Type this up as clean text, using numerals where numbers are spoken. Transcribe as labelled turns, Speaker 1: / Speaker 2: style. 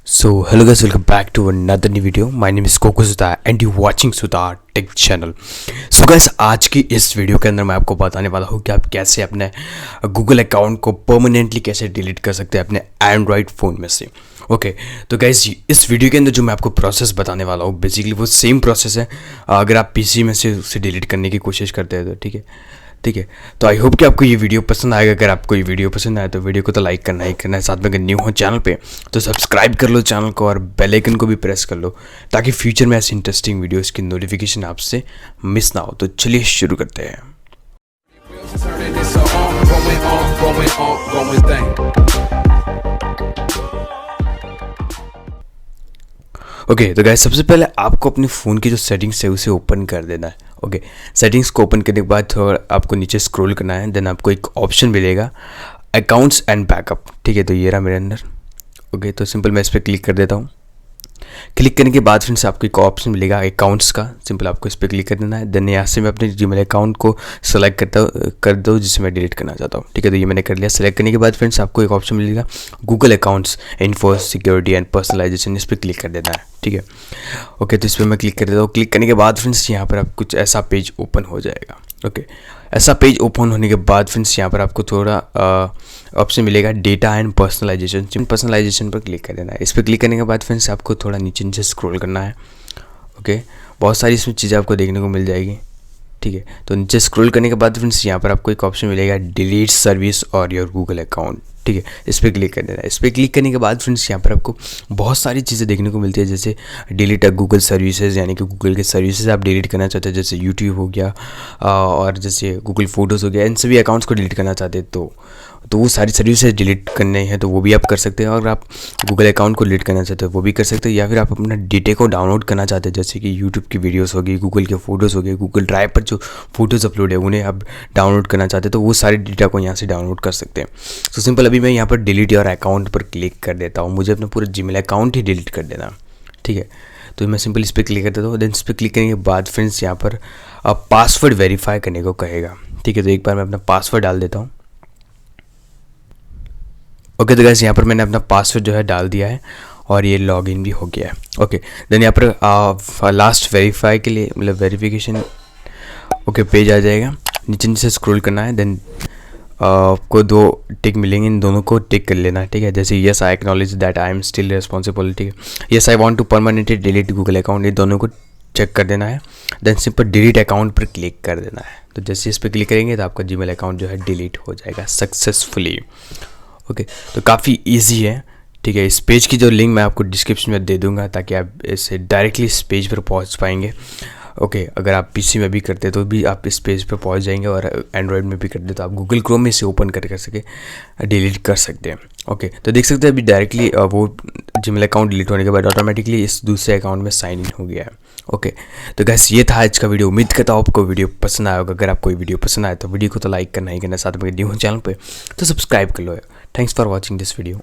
Speaker 1: So hello guys, welcome back to another new video. My name is Gokul Suthar and you're watching Suthar Tech Channel. So guys, आज की इस video के अंदर मैं आपको बताने वाला हूँ कि आप कैसे अपने गूगल अकाउंट को परमानेंटली कैसे डिलीट कर सकते हैं अपने एंड्रॉयड फ़ोन में से। ओके तो गाइस, इस वीडियो के अंदर जो मैं आपको प्रोसेस बताने वाला हूँ बेसिकली वो सेम प्रोसेस है अगर आप पीसी में से उसे डिलीट करने की कोशिश करते हैं तो ठीक है। तो आई होप कि आपको ये वीडियो पसंद आएगा। अगर आपको ये वीडियो पसंद आए तो वीडियो को तो लाइक करना ही करना है, साथ में अगर न्यू हो चैनल पे तो सब्सक्राइब कर लो चैनल को और बेल आइकन को भी प्रेस कर लो ताकि फ्यूचर में ऐसी इंटरेस्टिंग वीडियोस की नोटिफिकेशन आपसे मिस ना हो। तो चलिए शुरू करते हैं। ओके तो गाइस, सबसे पहले आपको अपने फ़ोन की जो सेटिंग्स है उसे ओपन कर देना है। ओके सेटिंग्स को ओपन करने के बाद थोड़ा आपको नीचे स्क्रॉल करना है, देन आपको एक ऑप्शन मिलेगा अकाउंट्स एंड बैकअप। ठीक है, तो ये रहा मेरे अंदर। ओके तो सिंपल मैं इस पर क्लिक कर देता हूँ। क्लिक करने के बाद फ्रेंड्स आपको एक ऑप्शन मिलेगा अकाउंट्स का, सिंपल आपको इस पर क्लिक कर देना है। देन यहाँ से मैं अपने जीमेल अकाउंट को सेलेक्ट कर दो जिसे मैं डिलीट करना चाहता हूँ। ठीक है, तो ये मैंने कर लिया। सेलेक्ट करने के बाद फ्रेंड्स आपको एक ऑप्शन मिलेगा Google accounts info security and personalisation, इस पर क्लिक कर देना है। ठीक है, ओके तो इस पर मैं क्लिक कर देता हूँ। क्लिक करने के बाद फ्रेंड्स यहाँ पर आप कुछ ऐसा पेज ओपन हो जाएगा। ओके ऐसा पेज ओपन होने के बाद फ्रेंड्स यहाँ पर आपको थोड़ा ऑप्शन मिलेगा डेटा एंड पर्सनलाइजेशन। पर्सनलाइजेशन पर क्लिक कर देना है। इस पर क्लिक करने के बाद फ्रेंड्स आपको थोड़ा नीचे नीचे स्क्रॉल करना है। ओके बहुत सारी इसमें चीज़ें आपको देखने को मिल जाएगी। ठीक है, तो नीचे स्क्रॉल करने के बाद फ्रेंड्स यहाँ पर आपको एक ऑप्शन मिलेगा डिलीट सर्विस और योर गूगल अकाउंट। ठीक है, इस पर क्लिक कर देना है। इस पर क्लिक करने के बाद फ्रेंड्स यहाँ पर आपको बहुत सारी चीज़ें देखने को मिलती है, जैसे डिलीट गूगल सर्विसेज, यानी कि गूगल के सर्विसेज आप डिलीट करना चाहते हैं, जैसे यूट्यूब हो गया और जैसे गूगल फोटोज़ हो गया। इन सभी अकाउंट्स को डिलीट करना चाहते हैं तो वो सारी सर्विसेज डिलीट करने हैं तो वो भी आप कर सकते हैं। और आप गूगल अकाउंट को डिलीट करना चाहते हो वो भी कर सकते हैं, या फिर आप अपना डेटा को डाउनलोड करना चाहते हैं, जैसे कि यूट्यूब की वीडियोस हो गई, गूगल के फ़ोटोज़ हो गए, गूगल ड्राइव पर जो फोटोज़ अपलोड है उन्हें आप डाउनलोड करना चाहते हैं तो वो सारे डेटा को यहाँ से डाउनलोड कर सकते हैं। तो सिंपल अभी मैं यहाँ पर डिलीट योर अकाउंट पर क्लिक कर देता हूँ। मुझे अपना पूरा जीमेल अकाउंट ही डिलीट कर देना। ठीक है, तो मैं सिंपल इस पर क्लिक कर देता हूँ। देन इस पर क्लिक करने के बाद फ्रेंड्स यहाँ पर पासवर्ड वेरीफाई करने को कहेगा। ठीक है, तो एक बार मैं अपना पासवर्ड डाल देता हूँ। ओके तो गाइस, यहाँ पर मैंने अपना पासवर्ड जो है डाल दिया है और ये लॉगिन भी हो गया है। ओके देन यहाँ पर लास्ट वेरीफाई के लिए मतलब वेरिफिकेशन ओके पेज आ जाएगा। नीचे नीचे स्क्रॉल करना है, देन आपको दो टिक मिलेंगे, इन दोनों को टिक कर लेना है। ठीक है, जैसे yes I acknowledge that I am still responsible. ठीक है, yes I want to permanently delete Google account, ये दोनों को चेक कर देना है। देन सिंपल डिलीट अकाउंट पर क्लिक कर देना है। तो जैसे इस पर क्लिक करेंगे तो आपका जीमेल अकाउंट जो है डिलीट हो जाएगा सक्सेसफुली। ओके तो काफ़ी इजी है। ठीक है, इस पेज की जो लिंक मैं आपको डिस्क्रिप्शन में दे दूंगा ताकि आप इससे डायरेक्टली इस पेज पर पहुंच पाएंगे। ओके अगर आप पीसी में भी करते तो भी आप इस पेज पर पहुंच जाएंगे और एंड्रॉयड में भी करते तो आप गूगल क्रोम में इसे ओपन कर सके डिलीट कर सकते हैं। ओके तो देख सकते हैं अभी डायरेक्टली वो जीमेल अकाउंट डिलीट होने के बाद ऑटोमेटिकली इस दूसरे अकाउंट में साइन इन हो गया है। ओके तो गैस ये था आज का वीडियो। उम्मीद करता हूँ आपको वीडियो पसंद आया होगा। अगर आपको वीडियो पसंद आए तो वीडियो को तो लाइक करना ही करना, साथ में न्यू हो चैनल पे तो सब्सक्राइब कर लो। Thanks for watching this video.